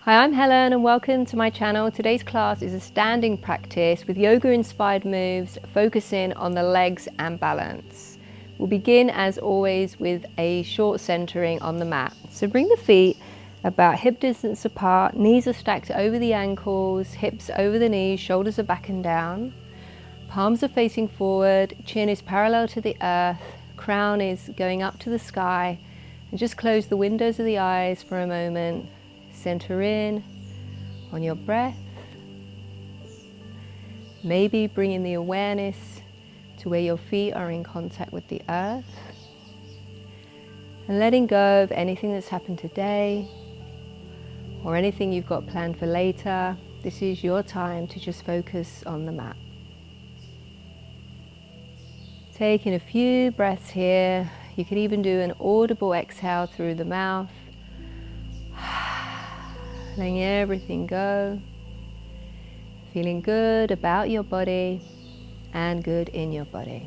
Hi, I'm Helen and welcome to my channel. Today's class is a standing practice with yoga-inspired moves focusing on the legs and balance. We'll begin as always with a short centering on the mat. So bring the feet about hip distance apart, knees are stacked over the ankles, hips over the knees, shoulders are back and down. Palms are facing forward, chin is parallel to the earth, crown is going up to the sky, and just close the windows of the eyes for a moment. Center in on your breath, maybe bringing the awareness to where your feet are in contact with the earth, and letting go of anything that's happened today or anything you've got planned for later. This is your time to just focus on the mat. Taking a few breaths here. You can even do an audible exhale through the mouth. Letting everything go, feeling good about your body and good in your body.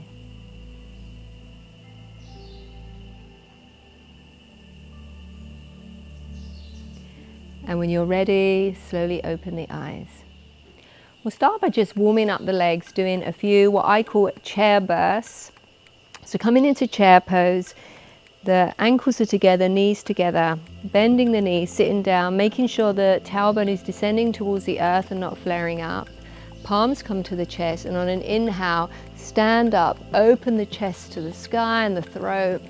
And when you're ready, slowly open the eyes. We'll start by just warming up the legs, doing a few what I call chair bursts. So coming into chair pose, the ankles are together, knees together, bending the knees, sitting down, making sure the tailbone is descending towards the earth and not flaring up. Palms come to the chest, and on an inhale, stand up, open the chest to the sky and the throat,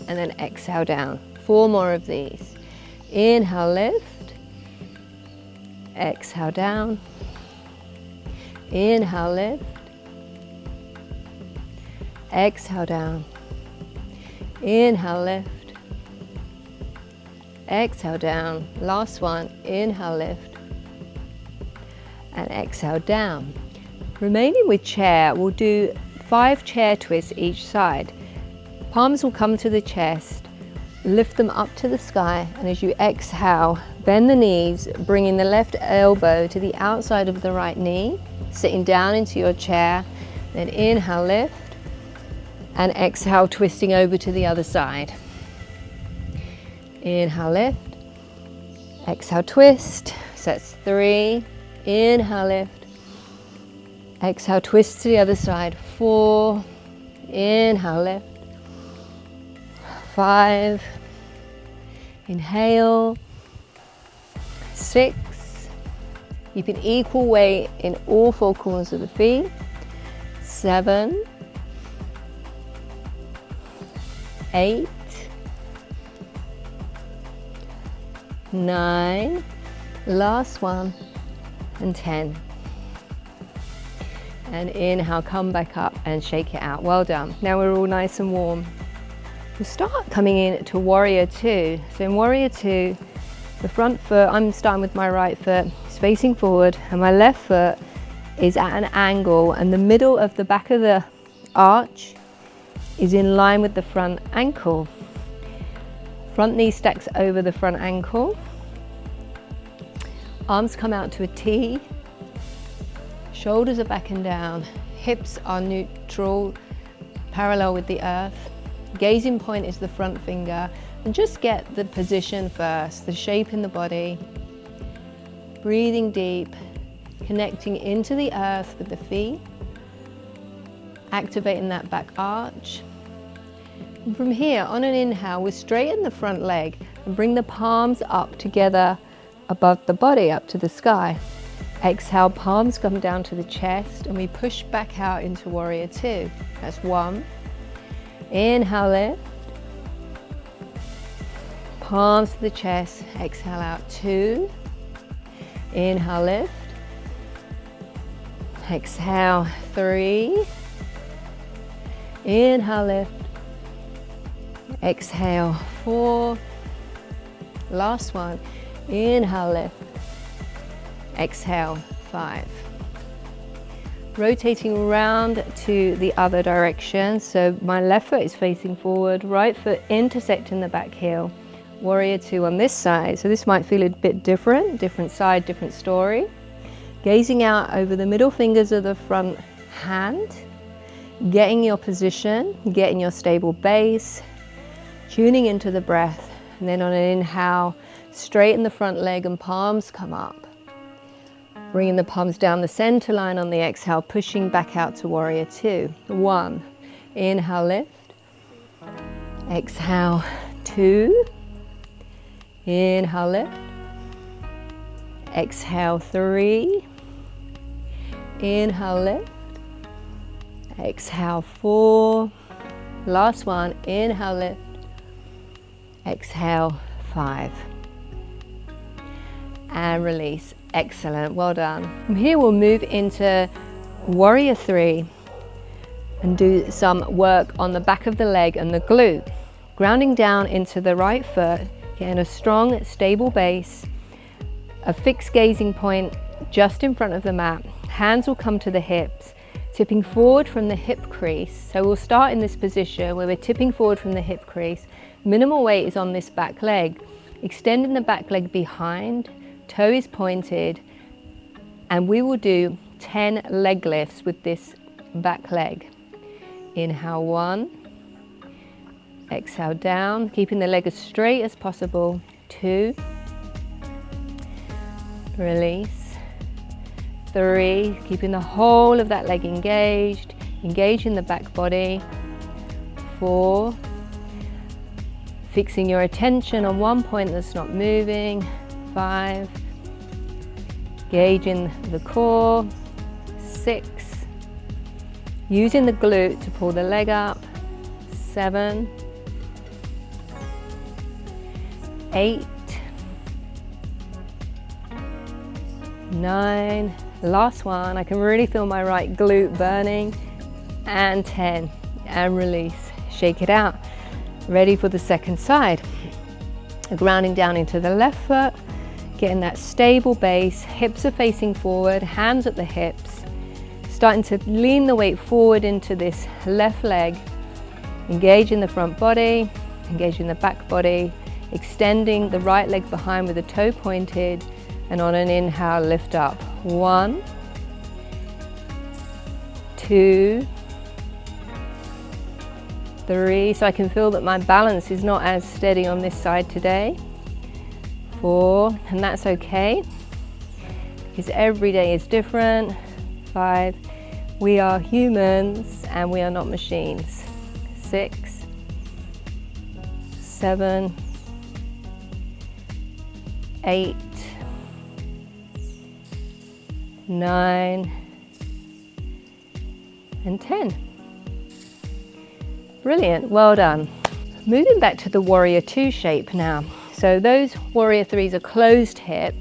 and then exhale down. 4 more of these. Inhale, lift. Exhale down. Inhale, lift. Exhale down. Inhale, lift. Exhale down. Last one. Inhale, lift. And exhale down. Remaining with chair, we'll do 5 chair twists each side. Palms will come to the chest. Lift them up to the sky. And as you exhale, bend the knees, bringing the left elbow to the outside of the right knee, sitting down into your chair. Then inhale, lift. And exhale, twisting over to the other side. Inhale, lift. Exhale, twist. So that's 3. Inhale, lift. Exhale, twist to the other side. 4. Inhale, lift. 5. Inhale. 6. Keep an equal weight in all 4 corners of the feet. 7. 8, 9, last one, and 10. And inhale, come back up and shake it out. Well done. Now we're all nice and warm. We'll start coming in to Warrior 2. So in Warrior 2, the front foot, I'm starting with my right foot, is facing forward, and my left foot is at an angle, and the middle of the back of the arch is in line with the front ankle. Front knee stacks over the front ankle. Arms come out to a T. Shoulders are back and down. Hips are neutral, parallel with the earth. Gazing point is the front finger. And just get the position first, the shape in the body. Breathing deep, connecting into the earth with the feet. Activating that back arch. And from here, on an inhale, we straighten the front leg and bring the palms up together above the body, up to the sky. Exhale, palms come down to the chest, and we push back out into Warrior 2. That's 1. Inhale, lift. Palms to the chest, exhale out. 2. Inhale, lift. Exhale, 3. Inhale, lift. Exhale, 4. Last one. Inhale, lift. Exhale, 5. Rotating around to the other direction. So my left foot is facing forward, right foot intersecting the back heel. Warrior 2 on this side. So this might feel a bit different side, different story. Gazing out over the middle fingers of the front hand. Getting your position, getting your stable base, tuning into the breath, and then on an inhale, Straighten the front leg and palms come up. Bringing the palms down the center line on the exhale, pushing back out to warrior two. 1, inhale, lift. Exhale, 2. Inhale, lift. Exhale, 3. Inhale, lift. Exhale, 4. Last one, inhale, lift. Exhale, 5. And release. Excellent, well done. From here we'll move into warrior 3 and do some work on the back of the leg and the glute. Grounding down into the right foot, getting a strong, stable base, a fixed gazing point just in front of the mat. Hands will come to the hips, tipping forward from the hip crease. So we'll start in this position where we're tipping forward from the hip crease. Minimal weight is on this back leg. Extending the back leg behind, toe is pointed, and we will do 10 leg lifts with this back leg. Inhale, 1. Exhale, down, keeping the leg as straight as possible. 2. Release. 3. Keeping the whole of that leg engaged. Engaging the back body. 4. Fixing your attention on one point that's not moving. 5. Engaging the core. 6. Using the glute to pull the leg up. 7. 8. 9. Last one. I can really feel my right glute burning. And 10. And release. Shake it out. Ready for the second side. Grounding down into the left foot. Getting that stable base. Hips are facing forward. Hands at the hips. Starting to lean the weight forward into this left leg. Engaging the front body. Engaging the back body. Extending the right leg behind with the toe pointed, and on an inhale, lift up. 1, 2, 3. So I can feel that my balance is not as steady on this side today. 4, and that's okay, because every day is different. 5, we are humans and we are not machines. 6, 7, 8, 9, and 10. Brilliant, well done. Moving back to the warrior 2 shape now. So those warrior 3s are closed hip.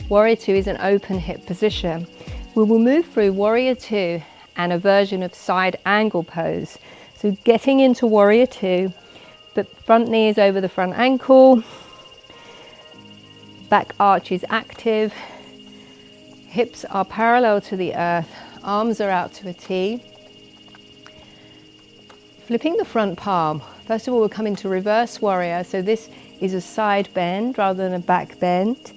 Warrior 2 is an open hip position. We will move through warrior 2 and a version of side angle pose. So getting into warrior 2, the front knee is over the front ankle. Back arch is active, hips are parallel to the earth, arms are out to a T. Flipping the front palm, first of all we'll come into reverse warrior, so this is a side bend rather than a back bend.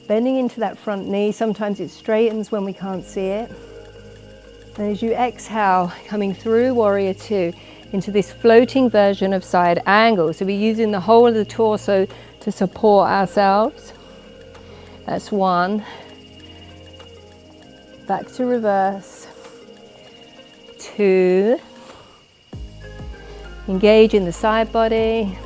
Bending into that front knee, sometimes it straightens when we can't see it. And as you exhale, coming through warrior 2 into this floating version of side angle, so we're using the whole of the torso to support ourselves. That's 1. Back to reverse. 2. Engage in the side body.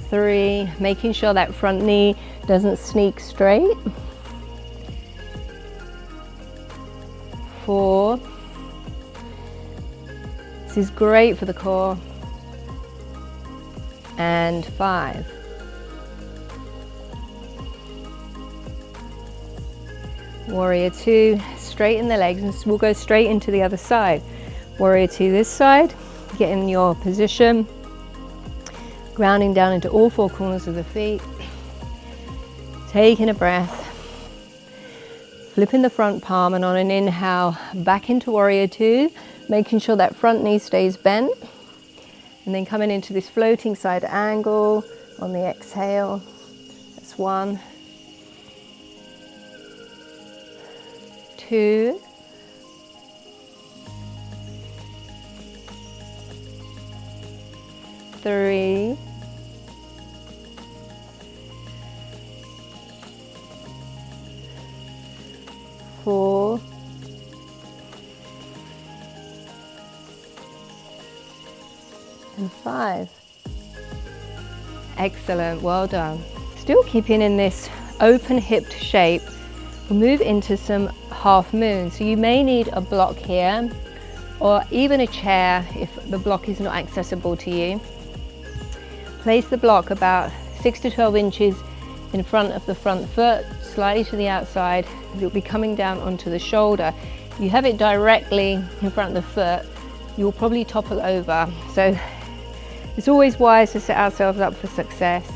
3. Making sure that front knee doesn't sneak straight. 4. This is great for the core. And 5. Warrior 2, straighten the legs, and we'll go straight into the other side. Warrior 2 this side, get in your position, grounding down into all 4 corners of the feet, taking a breath, flipping the front palm, and on an inhale, back into warrior 2, making sure that front knee stays bent, and then coming into this floating side angle on the exhale. That's 1. 2, 3, and 5. Excellent, well done. Still keeping in this open hipped shape, we'll move into some half moons. So you may need a block here, or even a chair if the block is not accessible to you. Place the block about 6 to 12 inches in front of the front foot, slightly to the outside. You'll be coming down onto the shoulder. If you have it directly in front of the foot, you'll probably topple over. So it's always wise to set ourselves up for success.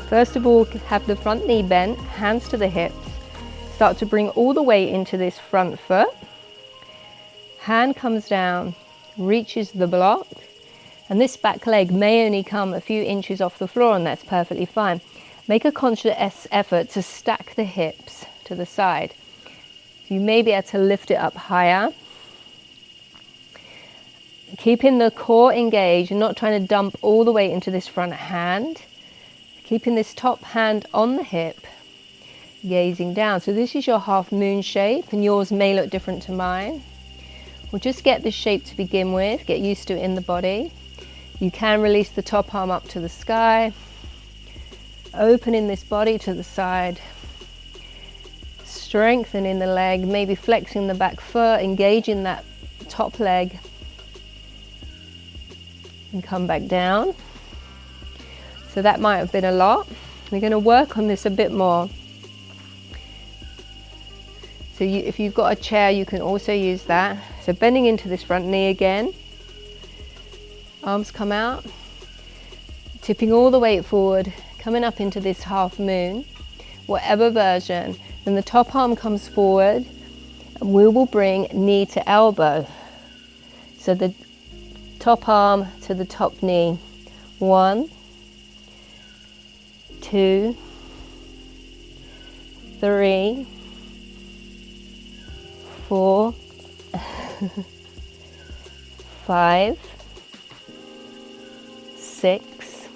First of all, have the front knee bent, hands to the hips. Start to bring all the weight into this front foot. Hand comes down, reaches the block, and this back leg may only come a few inches off the floor, and that's perfectly fine. Make a conscious effort to stack the hips to the side. You may be able to lift it up higher. Keeping the core engaged and not trying to dump all the weight into this front hand. Keeping this top hand on the hip, gazing down. So this is your half moon shape, and yours may look different to mine. We'll just get this shape to begin with, get used to it in the body. You can release the top arm up to the sky, opening this body to the side, strengthening the leg, maybe flexing the back foot, engaging that top leg, and come back down. So that might have been a lot. We're going to work on this a bit more. So if you've got a chair, you can also use that. So bending into this front knee again. Arms come out. Tipping all the weight forward, coming up into this half moon, whatever version. Then the top arm comes forward, and we will bring knee to elbow. So the top arm to the top knee. 1, 2, 3, 4, 5, 6,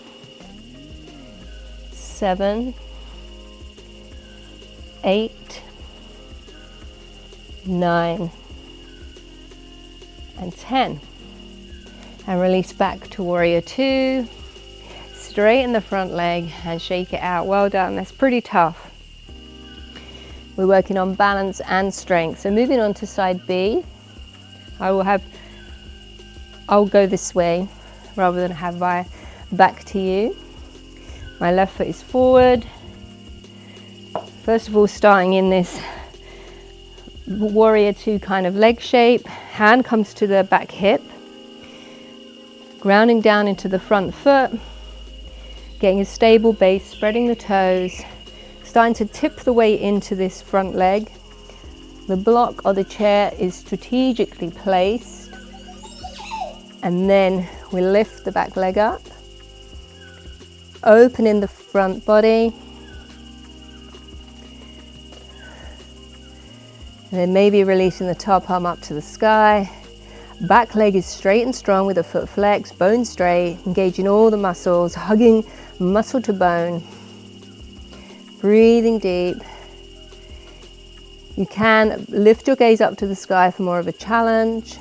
7, 8, 9, and 10. And release back to warrior 2. Straighten the front leg and shake it out. Well done. That's pretty tough. We're working on balance and strength. So moving on to side B, I'll go this way rather than have my back to you. My left foot is forward. First of all, starting in this warrior 2 kind of leg shape. Hand comes to the back hip. Grounding down into the front foot, getting a stable base, spreading the toes, starting to tip the weight into this front leg. The block or the chair is strategically placed, and then we lift the back leg up, opening the front body, and then maybe releasing the top arm up to the sky. Back leg is straight and strong with the foot flexed, bone straight, engaging all the muscles, hugging muscle to bone. Breathing deep. You can lift your gaze up to the sky for more of a challenge.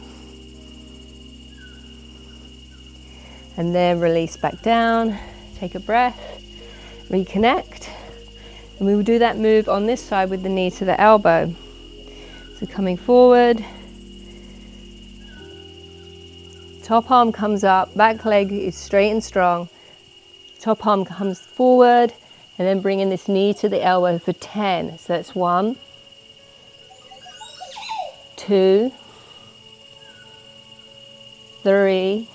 And then release back down. Take a breath. Reconnect. And we will do that move on this side with the knee to the elbow. So coming forward. Top arm comes up, back leg is straight and strong. Top arm comes forward, and then bringing this knee to the elbow for 10. So that's 1, 2, 3,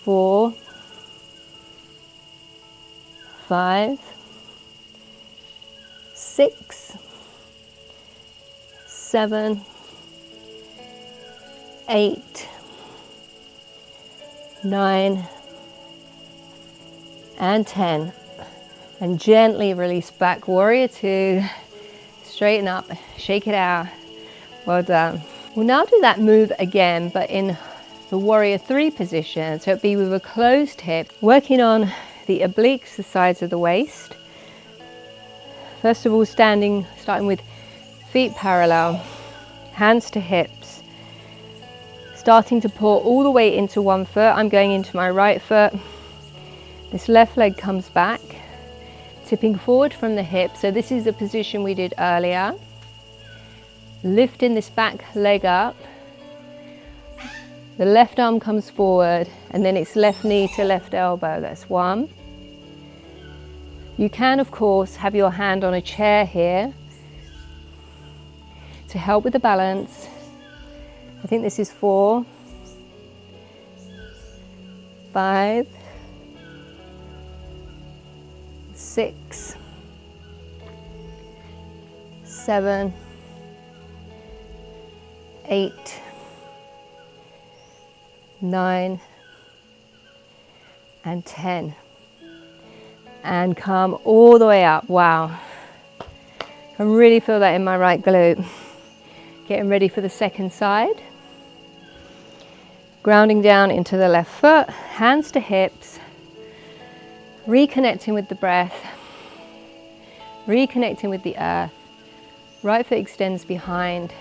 4, 5, 6, 7, 8, 9, and 10. And gently release back, warrior 2. Straighten up, shake it out. Well done. We'll now do that move again, but in the warrior 3 position. So it'd be with a closed hip, working on the obliques, the sides of the waist. First of all, starting with feet parallel, hands to hips. starting to pour all the weight into one foot. I'm going into my right foot. This left leg comes back, tipping forward from the hip. So this is the position we did earlier. Lifting this back leg up. The left arm comes forward, and then it's left knee to left elbow. That's one. You can, of course, have your hand on a chair here to help with the balance. I think this is 4, 5, 6, 7, 8, 9, and 10. And come all the way up. Wow. I can really feel that in my right glute. Getting ready for the second side. Grounding down into the left foot, hands to hips. Reconnecting with the breath. Reconnecting with the earth. Right foot extends behind.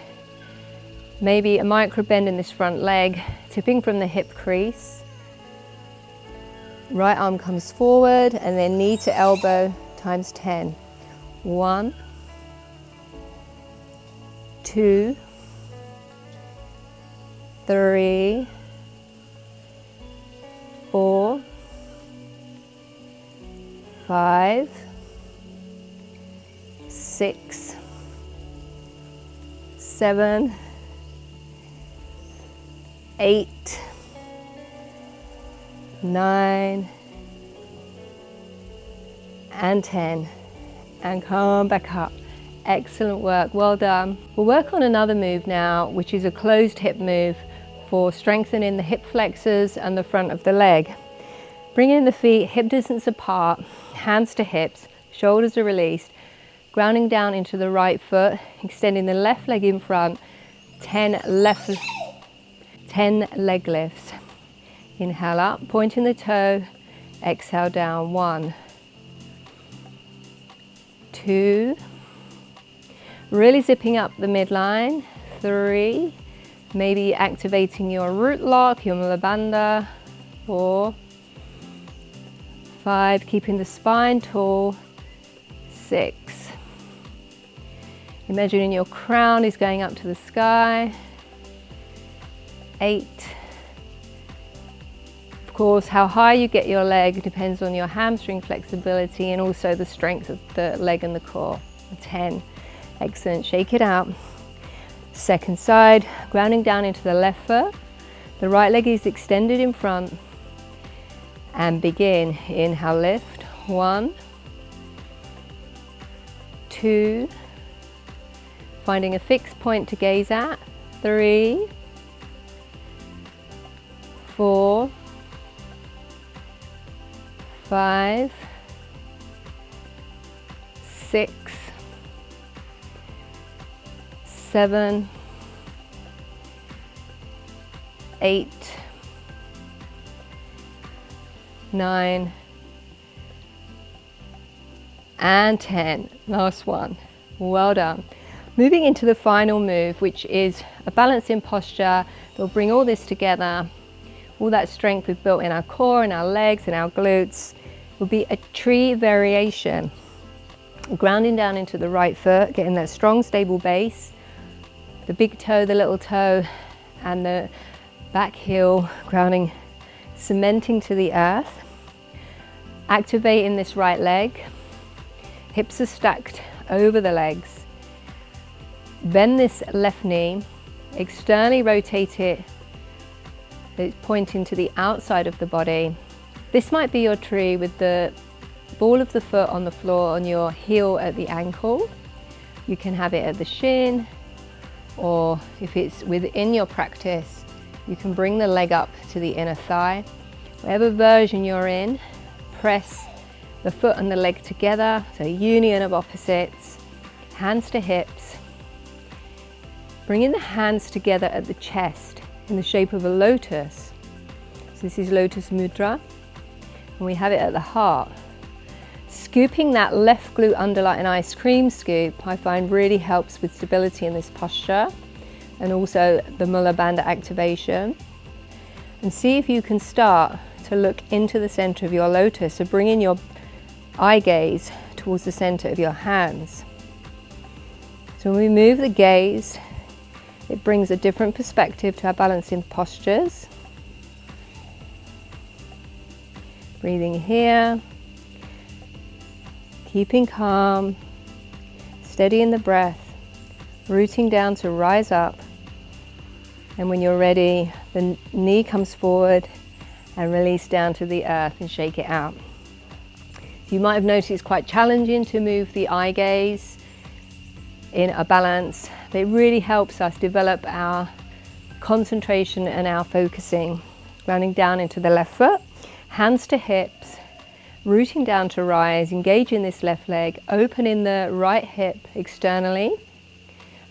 Maybe a micro bend in this front leg, tipping from the hip crease. Right arm comes forward, and then knee to elbow times 10. 1, 2, 3, 4, 5, 6, 7, 8, 9, and 10. And come back up. Excellent work, well done. We'll work on another move now, which is a closed hip move for strengthening the hip flexors and the front of the leg. Bringing the feet hip distance apart, hands to hips, shoulders are released, grounding down into the right foot, extending the left leg in front, 10 leg lifts. Inhale up, pointing the toe, exhale down. 1, 2, really zipping up the midline. 3, maybe activating your root lock, your mula bandha. 4, 5, keeping the spine tall. 6, imagining your crown is going up to the sky. 8, of course, how high you get your leg depends on your hamstring flexibility and also the strength of the leg and the core. 10, excellent, shake it out. Second side, grounding down into the left foot. The right leg is extended in front. And begin, inhale, lift. 1, 2, finding a fixed point to gaze at. 3, 4, 5, 6, 7, 8, 9, and 10. Last one. Well done. Moving into the final move, which is a balancing posture. We'll bring all this together. All that strength we've built in our core and our legs and our glutes will be a tree variation. Grounding down into the right foot, getting that strong, stable base. The big toe, the little toe, and the back heel grounding, cementing to the earth. Activating this right leg. Hips are stacked over the legs. Bend this left knee, externally rotate it. It's pointing to the outside of the body. This might be your tree with the ball of the foot on the floor on your heel at the ankle. You can have it at the shin, or if it's within your practice, you can bring the leg up to the inner thigh. Whatever version you're in, press the foot and the leg together, so union of opposites, hands to hips. Bringing the hands together at the chest in the shape of a lotus. So this is Lotus Mudra, and we have it at the heart. Scooping that left glute under like an ice cream scoop, I find really helps with stability in this posture. and also the Muller bandha activation. And see if you can start to look into the center of your lotus. So bring in your eye gaze towards the center of your hands. So when we move the gaze, it brings a different perspective to our balancing postures. Breathing here, keeping calm, steady in the breath, rooting down to rise up. And when you're ready, the knee comes forward and release down to the earth and shake it out. You might have noticed it's quite challenging to move the eye gaze in a balance, but it really helps us develop our concentration and our focusing. Rounding down into the left foot, hands to hips, rooting down to rise, engaging this left leg, opening the right hip externally,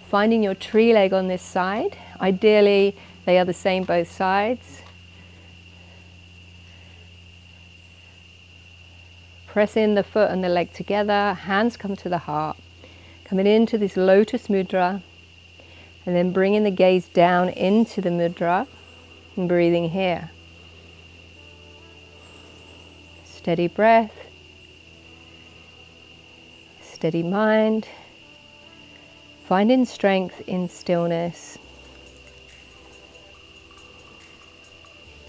finding your tree leg on this side. Ideally, they are the same both sides. Press in the foot and the leg together, hands come to the heart. Coming into this lotus mudra, and then bringing the gaze down into the mudra and breathing here. Steady breath, steady mind, finding strength in stillness.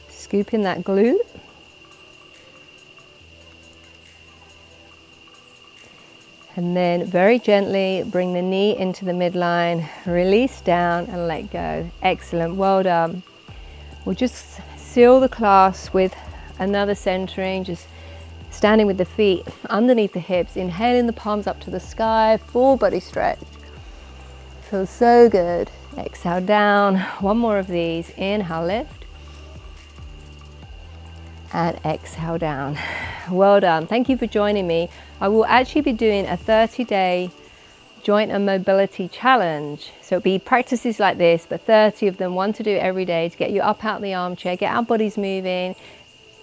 Scoop in that glute. And then very gently bring the knee into the midline, release down and let go. Excellent, well done. We'll just seal the class with another centering, just standing with the feet underneath the hips, inhaling the palms up to the sky, full body stretch. Feels so good. Exhale down, one more of these. Inhale, lift. And exhale down. Well done. Thank you for joining me. I will actually be doing a 30-day joint and mobility challenge. So it'll be practices like this, but 30 of them, one to do every day to get you up out of the armchair, get our bodies moving,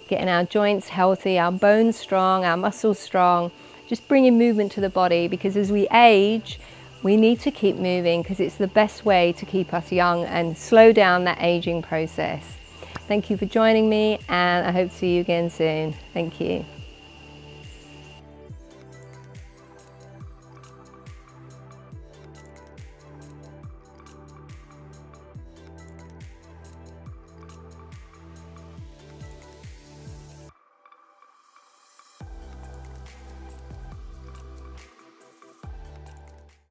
getting our joints healthy, our bones strong, our muscles strong, just bringing movement to the body, because as we age, we need to keep moving because it's the best way to keep us young and slow down that aging process. Thank you for joining me, and I hope to see you again soon. Thank you.